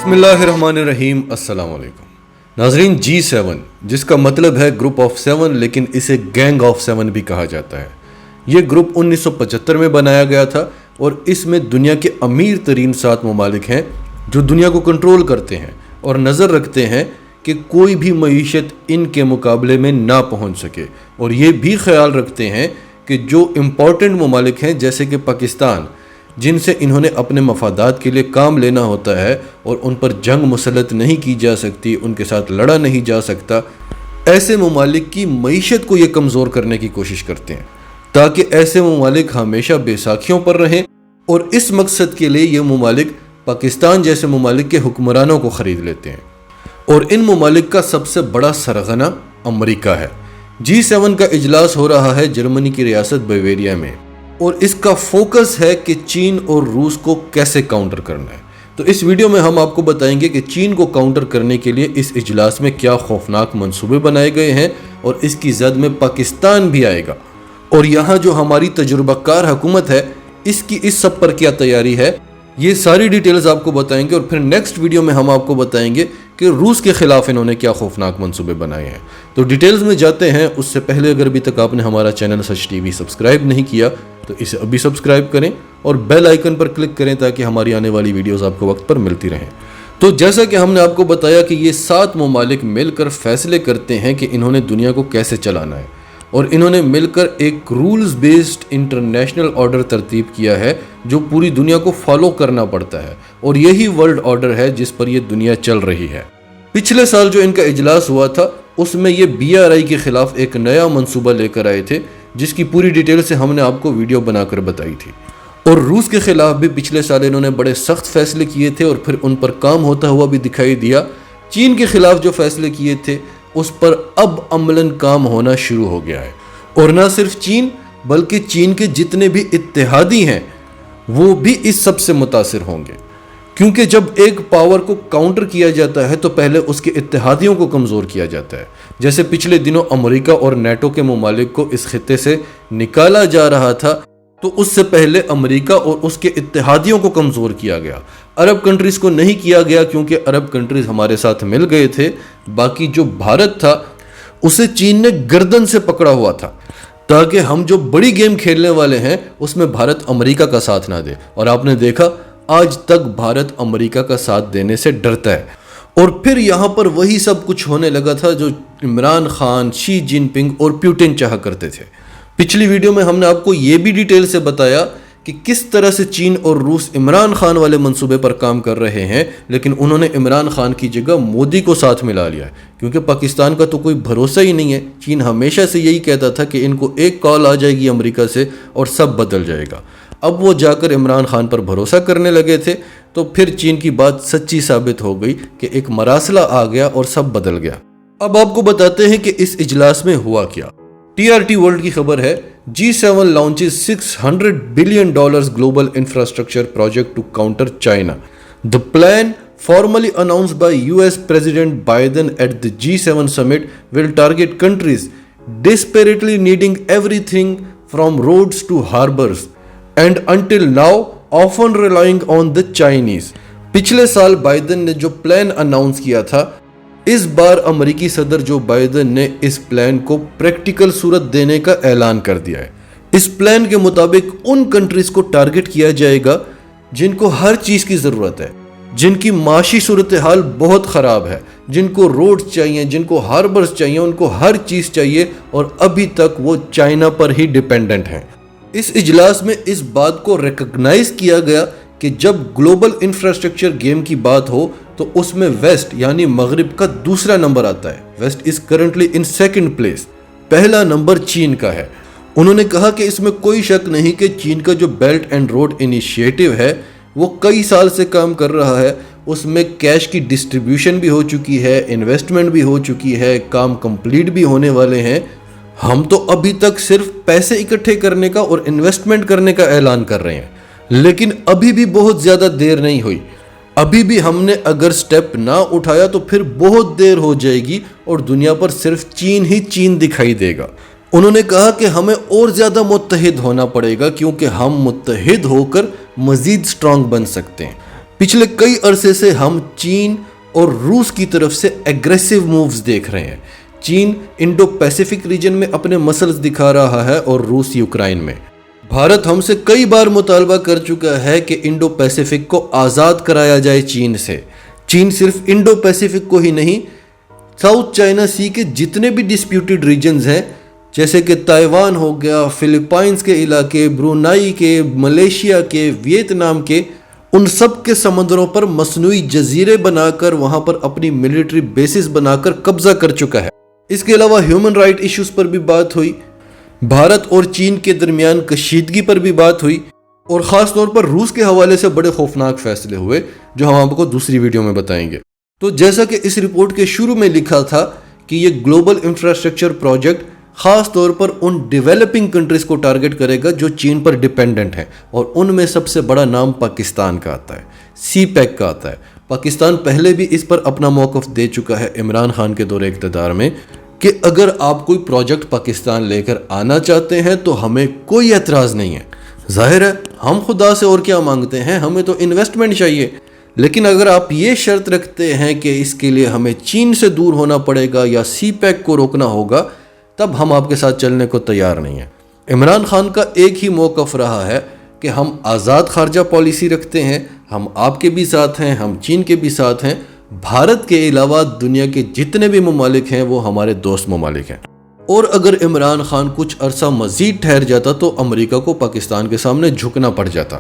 बिस्मिल्लाहिर्रहमानिर्रहीम। अस्सलाम वालेकुम नाजरीन। G7 जिसका मतलब है ग्रुप ऑफ 7, लेकिन इसे गैंग ऑफ 7 भी कहा जाता है। ये ग्रुप 1975 में बनाया गया था और इसमें दुनिया के अमीर तरीन 7 ममालिक हैं जो दुनिया को कंट्रोल करते हैं और नज़र रखते हैं कि कोई भी मईशत इनके मुकाबले में ना पहुंच सके, और ये भी ख्याल रखते हैं कि जो इम्पॉर्टेंट ममालिक हैं जैसे कि पाकिस्तान, जिनसे इन्होंने अपने मफादात के लिए काम लेना होता है और उन पर जंग मुसलत नहीं की जा सकती, उनके साथ लड़ा नहीं जा सकता, ऐसे ममालिक की मईशत को ये कमज़ोर करने की कोशिश करते हैं ताकि ऐसे ममालिक हमेशा बेसाखियों पर रहें। और इस मकसद के लिए ये ममालिक पाकिस्तान जैसे ममालिक के हुक्मरानों को ख़रीद लेते हैं, और इन ममालिक का सबसे बड़ा सरगना अमरीका है। G7 का इजलास हो रहा है जर्मनी की रियासत बावेरिया में, और इसका फोकस है कि चीन और रूस को कैसे काउंटर करना है। तो इस वीडियो में हम आपको बताएंगे कि चीन को काउंटर करने के लिए इस इजलास में क्या खौफनाक मंसूबे बनाए गए हैं, और इसकी जद में पाकिस्तान भी आएगा, और यहाँ जो हमारी तजुर्बाकार हुकूमत है इसकी इस सब पर क्या तैयारी है, ये सारी डिटेल्स आपको बताएंगे। और फिर नेक्स्ट वीडियो में हम आपको बताएंगे कि रूस के खिलाफ इन्होंने क्या खौफनाक मंसूबे बनाए हैं। तो डिटेल्स में जाते हैं। उससे पहले अगर अभी तक आपने हमारा चैनल सच टीवी सब्सक्राइब नहीं किया तो इसे अभी सब्सक्राइब करें और बेल आइकन पर क्लिक करें ताकि हमारी आने वाली वीडियोस आपको वक्त पर मिलती रहें। तो जैसा कि हमने आपको बताया कि ये 7 ममालिक मिलकर फैसले करते हैं कि इन्होंने दुनिया को कैसे चलाना है, और इन्होंने मिलकर एक रूल्स बेस्ड इंटरनेशनल ऑर्डर तरतीब किया है जो पूरी दुनिया को फॉलो करना पड़ता है, और यही वर्ल्ड ऑर्डर है जिस पर यह दुनिया चल रही है। पिछले साल जो इनका इजलास हुआ था उसमें ये BRI के खिलाफ एक नया मंसूबा लेकर आए थे जिसकी पूरी डिटेल से हमने आपको वीडियो बनाकर बताई थी। और रूस के खिलाफ भी पिछले साल इन्होंने बड़े सख्त फैसले किए थे और फिर उन पर काम होता हुआ भी दिखाई दिया। चीन के खिलाफ जो फैसले किए थे उस पर अब अमलन काम होना शुरू हो गया है, और ना सिर्फ चीन बल्कि चीन के जितने भी इत्तेहादी हैं वो भी इस सब से मुतासिर होंगे, क्योंकि जब एक पावर को काउंटर किया जाता है तो पहले उसके इत्तेहादियों को कमज़ोर किया जाता है। जैसे पिछले दिनों अमेरिका और नेटो के ममालिक को इस खित्ते से निकाला जा रहा था, तो उससे पहले अमेरिका और उसके इत्तेहादियों को कमज़ोर किया गया। अरब कंट्रीज़ को नहीं किया गया क्योंकि अरब कंट्रीज़ हमारे साथ मिल गए थे। बाकी जो भारत था उसे चीन ने गर्दन से पकड़ा हुआ था ताकि हम जो बड़ी गेम खेलने वाले हैं उसमें भारत अमेरिका का साथ ना दे, और आपने देखा आज तक भारत अमेरिका का साथ देने से डरता है। और फिर यहाँ पर वही सब कुछ होने लगा था जो इमरान खान, शी जिनपिंग और पुतिन चाह करते थे। पिछली वीडियो में हमने आपको ये भी डिटेल से बताया कि किस तरह से चीन और रूस इमरान खान वाले मंसूबे पर काम कर रहे हैं, लेकिन उन्होंने इमरान खान की जगह मोदी को साथ मिला लिया है, क्योंकि पाकिस्तान का तो कोई भरोसा ही नहीं है। चीन हमेशा से यही कहता था कि इनको एक कॉल आ जाएगी अमेरिका से और सब बदल जाएगा। अब वो जाकर इमरान खान पर भरोसा करने लगे थे, तो फिर चीन की बात सच्ची साबित हो गई कि एक मरासला आ गया और सब बदल गया। अब आपको बताते हैं कि इस इजलास में हुआ क्या। TRT वर्ल्ड की खबर है, G7 launches $600 billion global infrastructure project to counter China. The plan, formally announced by US President Biden at the G7 summit, will target countries desperately needing everything from roads to harbors, and until now often relying on the Chinese. पिछले साल Biden ने जो plan announce किया था, इस बार अमेरिकी सदर जो बाइडन ने इस प्लान को प्रैक्टिकल सूरत देने का ऐलान कर दिया है। इस प्लान के मुताबिक उन कंट्रीज को टारगेट किया जाएगा जिनको हर चीज़ की ज़रूरत है, जिनकी माशी सूरत हाल बहुत ख़राब है, जिनको रोड्स चाहिए, जिनको हार्बर्स चाहिए, उनको हर चीज़ चाहिए, और अभी तक वो चाइना पर ही डिपेंडेंट हैं। इस इजलास में इस बात को रिकग्नाइज किया गया कि जब ग्लोबल इंफ्रास्ट्रक्चर गेम की बात हो तो उसमें वेस्ट यानी मगरिब का दूसरा नंबर आता है। West is currently in second place, पहला नंबर चीन का है। उन्होंने कहा कि इसमें कोई शक नहीं कि चीन का जो बेल्ट एंड रोड इनिशिएटिव है वो कई साल से काम कर रहा है। उसमें कैश की डिस्ट्रीब्यूशन भी हो चुकी है, इन्वेस्टमेंट भी हो चुकी है, काम कंप्लीट भी होने वाले हैं। हम तो अभी तक सिर्फ पैसे इकट्ठे करने का और इन्वेस्टमेंट करने का ऐलान कर रहे हैं, लेकिन अभी भी बहुत ज़्यादा देर नहीं हुई। अभी भी हमने अगर स्टेप ना उठाया तो फिर बहुत देर हो जाएगी और दुनिया पर सिर्फ चीन ही चीन दिखाई देगा। उन्होंने कहा कि हमें और ज़्यादा मुत्तहिद होना पड़ेगा क्योंकि हम मुत्तहिद होकर मज़ीद स्ट्रांग बन सकते हैं। पिछले कई अरसे से हम चीन और रूस की तरफ से एग्रेसिव मूव्स देख रहे हैं। चीन इंडो पैसिफिक रीजन में अपने मसल्स दिखा रहा है और रूस यूक्रेन में। भारत हमसे कई बार मुतालबा कर चुका है कि इंडो पैसिफिक को आज़ाद कराया जाए चीन से। चीन सिर्फ इंडो पैसिफिक को ही नहीं, साउथ चाइना सी के जितने भी डिस्प्यूटेड रीजन्स हैं, जैसे कि ताइवान हो गया, फिलीपाइंस के इलाके, ब्रुनाई के, मलेशिया के, वियतनाम के, उन सब के समंदरों पर मसनूई जजीरे बनाकर वहां पर अपनी मिलिट्री बेसिस बनाकर कब्जा कर चुका है। इसके अलावा ह्यूमन राइट इश्यूज पर भी बात हुई, भारत और चीन के दरमियान कशीदगी पर भी बात हुई, और ख़ास तौर पर रूस के हवाले से बड़े खौफनाक फैसले हुए जो हम आपको दूसरी वीडियो में बताएंगे। तो जैसा कि इस रिपोर्ट के शुरू में लिखा था कि ये ग्लोबल इंफ्रास्ट्रक्चर प्रोजेक्ट ख़ास तौर पर उन डेवलपिंग कंट्रीज़ को टारगेट करेगा जो चीन पर डिपेंडेंट है, और उनमें सबसे बड़ा नाम पाकिस्तान का आता है, CPEC का आता है। पाकिस्तान पहले भी इस पर अपना मौक़िफ़ दे चुका है इमरान खान के दौरे इक़्तिदार में कि अगर आप कोई प्रोजेक्ट पाकिस्तान लेकर आना चाहते हैं तो हमें कोई एतराज़ नहीं है। जाहिर है हम खुदा से और क्या मांगते हैं, हमें तो इन्वेस्टमेंट चाहिए, लेकिन अगर आप ये शर्त रखते हैं कि इसके लिए हमें चीन से दूर होना पड़ेगा या CPEC को रोकना होगा, तब हम आपके साथ चलने को तैयार नहीं हैं। इमरान खान का एक ही मौक़िफ़ रहा है कि हम आज़ाद खारजा पॉलिसी रखते हैं, हम आपके भी साथ हैं, हम चीन के भी साथ हैं, भारत के अलावा दुनिया के जितने भी ममालिक हैं वो हमारे दोस्त ममालिक हैं। और अगर इमरान खान कुछ अरसा मज़ीद ठहर जाता तो अमेरिका को पाकिस्तान के सामने झुकना पड़ जाता,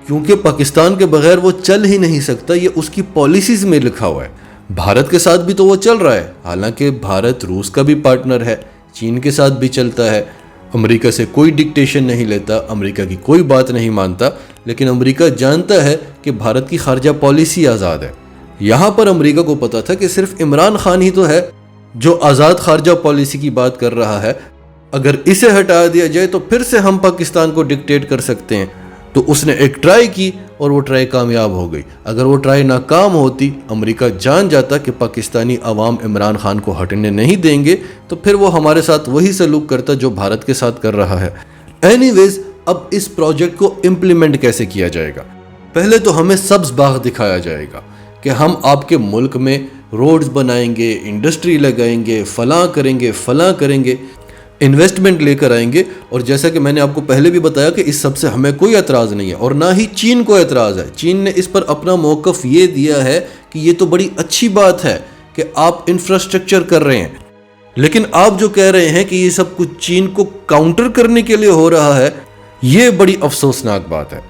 क्योंकि पाकिस्तान के बगैर वो चल ही नहीं सकता, ये उसकी पॉलिसीज़ में लिखा हुआ है। भारत के साथ भी तो वो चल रहा है, हालांकि भारत रूस का भी पार्टनर है, चीन के साथ भी चलता है, अमेरिका से कोई डिक्टेशन नहीं लेता, अमेरिका की कोई बात नहीं मानता, लेकिन अमेरिका जानता है कि भारत की खारजा पॉलिसी आज़ाद है। यहाँ पर अमेरिका को पता था कि सिर्फ इमरान खान ही तो है जो आज़ाद खारजा पॉलिसी की बात कर रहा है, अगर इसे हटा दिया जाए तो फिर से हम पाकिस्तान को डिक्टेट कर सकते हैं। तो उसने एक ट्राई की और वो ट्राई कामयाब हो गई। अगर वो ट्राई नाकाम होती, अमेरिका जान जाता कि पाकिस्तानी अवाम इमरान खान को हटने नहीं देंगे, तो फिर वो हमारे साथ वही सलूक करता जो भारत के साथ कर रहा है। एनीवेज, अब इस प्रोजेक्ट को इम्प्लीमेंट कैसे किया जाएगा? पहले तो हमें सब्ज बाग दिखाया जाएगा कि हम आपके मुल्क में रोड्स बनाएंगे, इंडस्ट्री लगाएंगे, फलां करेंगे, इन्वेस्टमेंट लेकर आएंगे। और जैसा कि मैंने आपको पहले भी बताया कि इस सब से हमें कोई एतराज़ नहीं है और ना ही चीन को एतराज़ है। चीन ने इस पर अपना मौक़िफ़ ये दिया है कि ये तो बड़ी अच्छी बात है कि आप इंफ्रास्ट्रक्चर कर रहे हैं, लेकिन आप जो कह रहे हैं कि ये सब कुछ चीन को काउंटर करने के लिए हो रहा है, ये बड़ी अफसोसनाक बात है।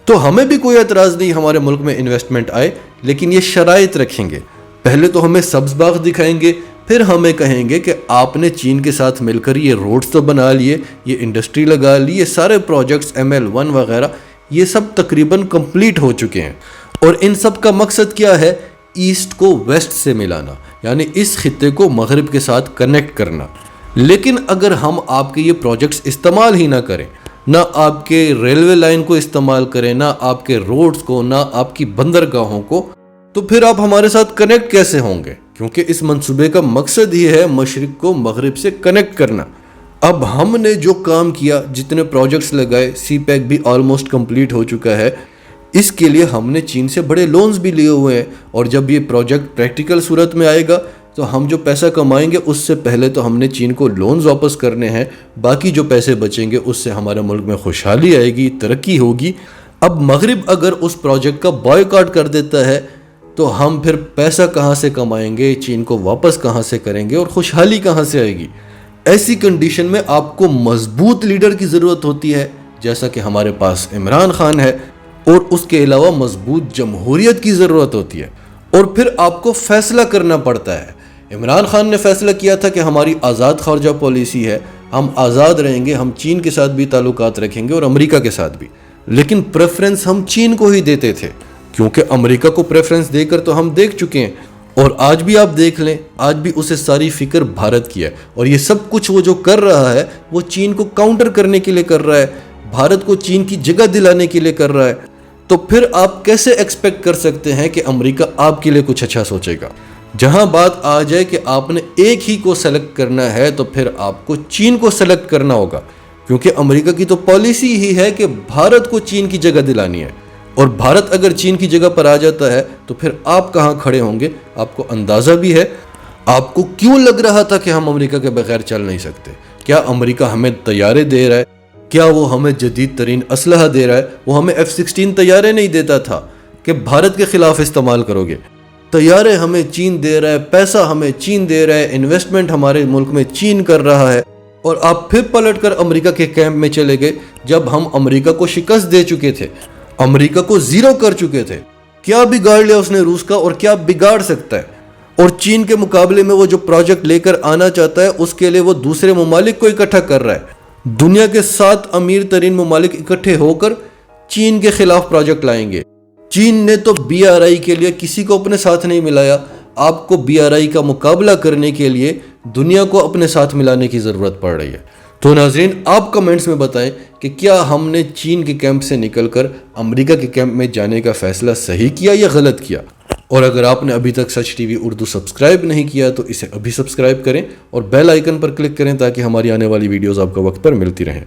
तो हमें भी कोई एतराज़ नहीं हमारे मुल्क में इन्वेस्टमेंट आए, लेकिन ये शराइत रखेंगे। पहले तो हमें सब्ज़ बाग दिखाएंगे, फिर हमें कहेंगे कि आपने चीन के साथ मिलकर ये रोड्स तो बना लिए, ये इंडस्ट्री लगा ली, ये सारे प्रोजेक्ट्स ML1 वगैरह ये सब तकरीबन कंप्लीट हो चुके हैं। और इन सब का मकसद क्या है? ईस्ट को वेस्ट से मिलाना, यानी इस खित्ते को मगरिब के साथ कनेक्ट करना। लेकिन अगर हम आपके ये प्रोजेक्ट्स इस्तेमाल ही ना करें, ना आपके रेलवे लाइन को इस्तेमाल करें, ना आपके रोड्स को, ना आपकी बंदरगाहों को, तो फिर आप हमारे साथ कनेक्ट कैसे होंगे? क्योंकि इस मंसूबे का मकसद ही है मशरिक को मगरिब से कनेक्ट करना। अब हमने जो काम किया, जितने प्रोजेक्ट्स लगाए, CPEC भी ऑलमोस्ट कंप्लीट हो चुका है। इसके लिए हमने चीन से बड़े लोन्स भी लिए हुए हैं, और जब ये प्रोजेक्ट प्रैक्टिकल सूरत में आएगा तो हम जो पैसा कमाएंगे उससे पहले तो हमने चीन को लोन्स वापस करने हैं। बाकी जो पैसे बचेंगे उससे हमारे मुल्क में खुशहाली आएगी, तरक्की होगी। अब मगरिब अगर उस प्रोजेक्ट का बॉयकॉट कर देता है तो हम फिर पैसा कहाँ से कमाएंगे, चीन को वापस कहाँ से करेंगे और खुशहाली कहाँ से आएगी? ऐसी कंडीशन में आपको मजबूत लीडर की ज़रूरत होती है, जैसा कि हमारे पास इमरान खान है, और उसके अलावा मजबूत जमहूरियत की ज़रूरत होती है। और फिर आपको फैसला करना पड़ता है। इमरान खान ने फैसला किया था कि हमारी आज़ाद खारजा पॉलिसी है, हम आज़ाद रहेंगे, हम चीन के साथ भी ताल्लुकात रखेंगे और अमेरिका के साथ भी, लेकिन प्रेफरेंस हम चीन को ही देते थे, क्योंकि अमेरिका को प्रेफरेंस देकर तो हम देख चुके हैं। और आज भी आप देख लें, आज भी उसे सारी फिक्र भारत की है, और ये सब कुछ वो जो कर रहा है वो चीन को काउंटर करने के लिए कर रहा है, भारत को चीन की जगह दिलाने के लिए कर रहा है। तो फिर आप कैसे एक्सपेक्ट कर सकते हैं कि अमेरिका आपके लिए कुछ अच्छा सोचेगा? जहां बात आ जाए कि आपने एक ही को सेलेक्ट करना है तो फिर आपको चीन को सेलेक्ट करना होगा, क्योंकि अमेरिका की तो पॉलिसी ही है कि भारत को चीन की जगह दिलानी है। اور بھارت اگر چین کی جگہ پر آ جاتا ہے تو پھر آپ کہاں کھڑے ہوں گے آپ کو اندازہ بھی ہے۔ آپ کو کیوں لگ رہا تھا کہ ہم امریکہ کے بغیر چل نہیں سکتے؟ کیا امریکہ ہمیں طیارے دے رہا ہے؟ کیا وہ ہمیں جدید ترین اسلحہ دے رہا ہے؟ وہ ہمیں F-16 طیارے نہیں دیتا تھا کہ بھارت کے خلاف استعمال کرو گے؟ طیارے ہمیں چین دے رہا ہے، پیسہ ہمیں چین دے رہا ہے، انویسٹمنٹ ہمارے ملک میں چین کر رہا ہے، اور آپ پھر پلٹ کر امریکہ کے کیمپ میں چلے گئے جب ہم امریکہ کو شکست دے چکے تھے، امریکہ کو زیرو کر چکے تھے۔ کیا بگاڑ لیا اس نے روس کا، اور کیا بگاڑ سکتا ہے؟ اور چین کے مقابلے میں وہ جو پروجیکٹ لے کر آنا چاہتا ہے اس کے لیے وہ دوسرے ممالک کو اکٹھا کر رہا ہے۔ دنیا کے 7 امیر ترین ممالک اکٹھے ہو کر چین کے خلاف پروجیکٹ لائیں گے۔ چین نے تو BRI کے لیے کسی کو اپنے ساتھ نہیں ملایا، آپ کو BRI کا مقابلہ کرنے کے لیے دنیا کو اپنے ساتھ ملانے کی ضرورت پڑ رہی ہے۔ تو ناظرین، آپ کمنٹس میں بتائیں کہ کیا ہم نے چین کے کیمپ سے نکل کر امریکہ کے کیمپ میں جانے کا فیصلہ صحیح کیا یا غلط کیا؟ اور اگر آپ نے ابھی تک سچ ٹی وی اردو سبسکرائب نہیں کیا تو اسے ابھی سبسکرائب کریں اور بیل آئیکن پر کلک کریں تاکہ ہماری آنے والی ویڈیوز آپ کو وقت پر ملتی رہیں۔